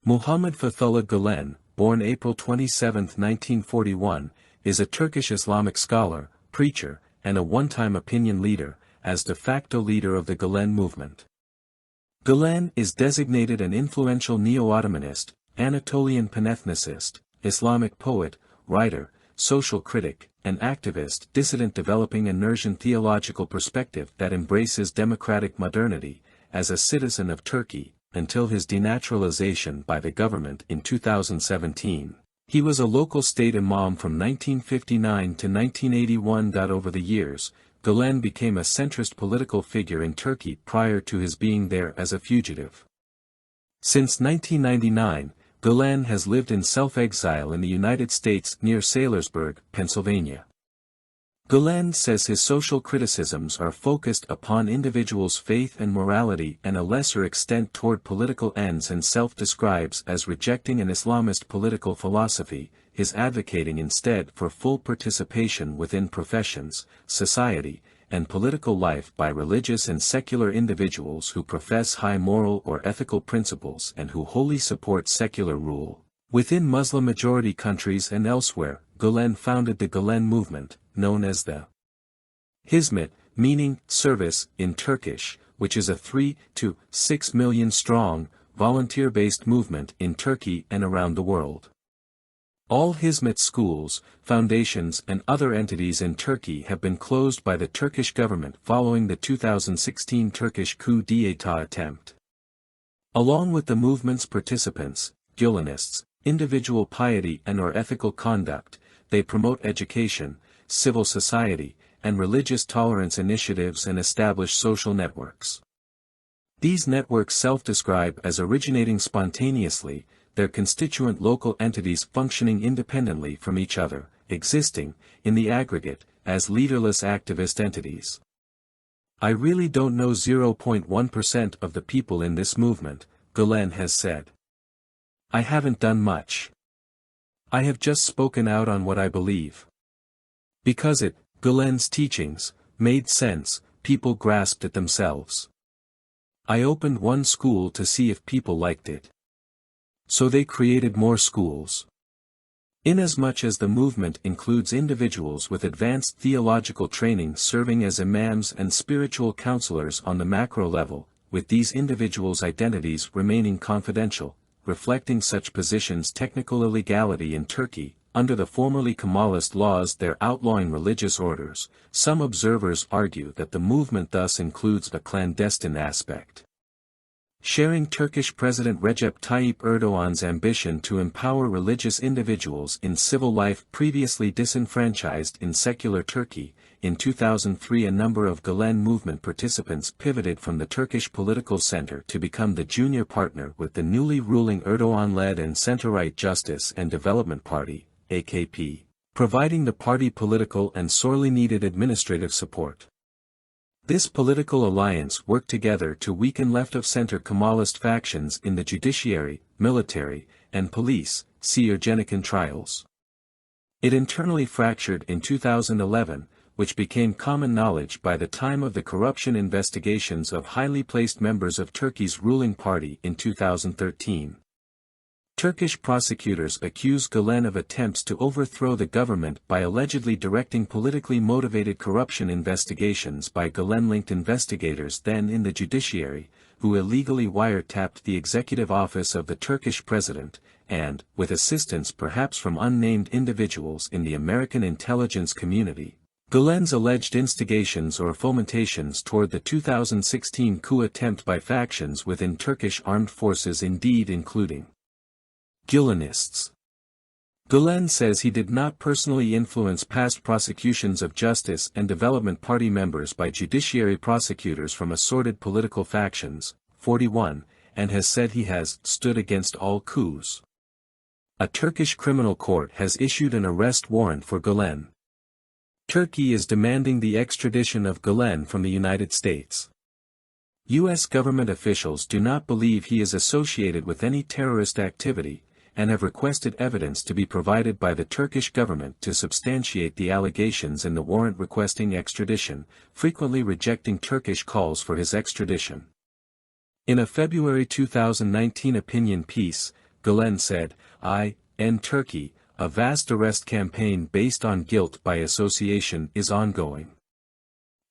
Muhammed Fethullah Gülen, born April 27, 1941, is a Turkish Islamic scholar, preacher, and a one-time opinion leader, as de facto leader of the Gülen movement. Gülen is designated an influential neo-Ottomanist, Anatolian panethnicist, Islamic poet, writer, social critic, and activist dissident developing a Nursian theological perspective that embraces democratic modernity, as a citizen of Turkey, until his denaturalization by the government in 2017. He was a local state imam from 1959 to 1981. Over the years, Gülen became a centrist political figure in Turkey prior to his being there as a fugitive. Since 1999, Gülen has lived in self-exile in the United States near Saylorsburg, Pennsylvania. Gülen says his social criticisms are focused upon individuals' faith and morality and a lesser extent toward political ends, and self-describes as rejecting an Islamist political philosophy, his advocating instead for full participation within professions, society, and political life by religious and secular individuals who profess high moral or ethical principles and who wholly support secular rule. Within Muslim-majority countries and elsewhere, Gülen founded the Gülen movement, known as the Hizmet, meaning service in Turkish, which is a 3 to 6 million strong, volunteer-based movement in Turkey and around the world. All Hizmet schools, foundations and other entities in Turkey have been closed by the Turkish government following the 2016 Turkish coup d'état attempt. Along with the movement's participants, Gülenists, individual piety and/or ethical conduct, they promote education, civil society, and religious tolerance initiatives and establish social networks. These networks self-describe as originating spontaneously, their constituent local entities functioning independently from each other, existing, in the aggregate, as leaderless activist entities. I really don't know 0.1% of the people in this movement, Gülen has said. I haven't done much. I have just spoken out on what I believe. Because Gülen's teachings, made sense, people grasped it themselves. I opened one school to see if people liked it. So they created more schools. Inasmuch as the movement includes individuals with advanced theological training serving as imams and spiritual counselors on the macro level, with these individuals' identities remaining confidential, reflecting such positions' technical illegality in Turkey, under the formerly Kemalist laws they're outlawing religious orders, some observers argue that the movement thus includes a clandestine aspect. Sharing Turkish President Recep Tayyip Erdogan's ambition to empower religious individuals in civil life previously disenfranchised in secular Turkey, in 2003 a number of Gülen movement participants pivoted from the Turkish political center to become the junior partner with the newly ruling Erdogan-led and center-right Justice and Development Party, AKP, providing the party political and sorely needed administrative support. This political alliance worked together to weaken left-of-center Kemalist factions in the judiciary, military, and police, see Ergenekon trials. It internally fractured in 2011, which became common knowledge by the time of the corruption investigations of highly placed members of Turkey's ruling party in 2013. Turkish prosecutors accuse Gülen of attempts to overthrow the government by allegedly directing politically motivated corruption investigations by Gülen-linked investigators then in the judiciary, who illegally wiretapped the executive office of the Turkish president, and, with assistance perhaps from unnamed individuals in the American intelligence community, Gülen's alleged instigations or fomentations toward the 2016 coup attempt by factions within Turkish armed forces indeed including Gülenists. Gülen says he did not personally influence past prosecutions of Justice and Development Party members by judiciary prosecutors from assorted political factions, 41, and has said he has stood against all coups. A Turkish criminal court has issued an arrest warrant for Gülen. Turkey is demanding the extradition of Gülen from the United States. U.S. government officials do not believe he is associated with any terrorist activity, and have requested evidence to be provided by the Turkish government to substantiate the allegations in the warrant requesting extradition, frequently rejecting Turkish calls for his extradition. In a February 2019 opinion piece, Gülen said, in Turkey, a vast arrest campaign based on guilt by association is ongoing.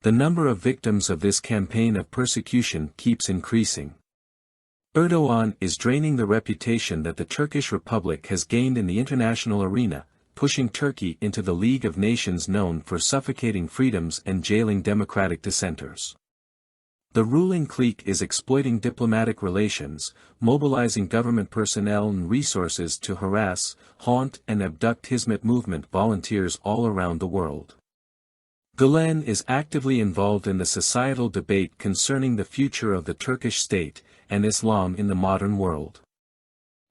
The number of victims of this campaign of persecution keeps increasing. Erdogan is draining the reputation that the Turkish Republic has gained in the international arena, pushing Turkey into the League of Nations known for suffocating freedoms and jailing democratic dissenters. The ruling clique is exploiting diplomatic relations, mobilizing government personnel and resources to harass, haunt and abduct Hizmet movement volunteers all around the world. Gülen is actively involved in the societal debate concerning the future of the Turkish state, and Islam in the modern world.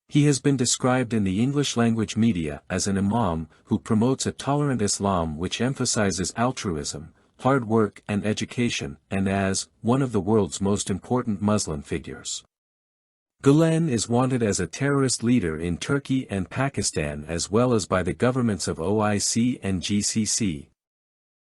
He has been described in the English-language media as an imam who promotes a tolerant Islam which emphasizes altruism, hard work and education, and as one of the world's most important Muslim figures. Gülen is wanted as a terrorist leader in Turkey and Pakistan as well as by the governments of OIC and GCC,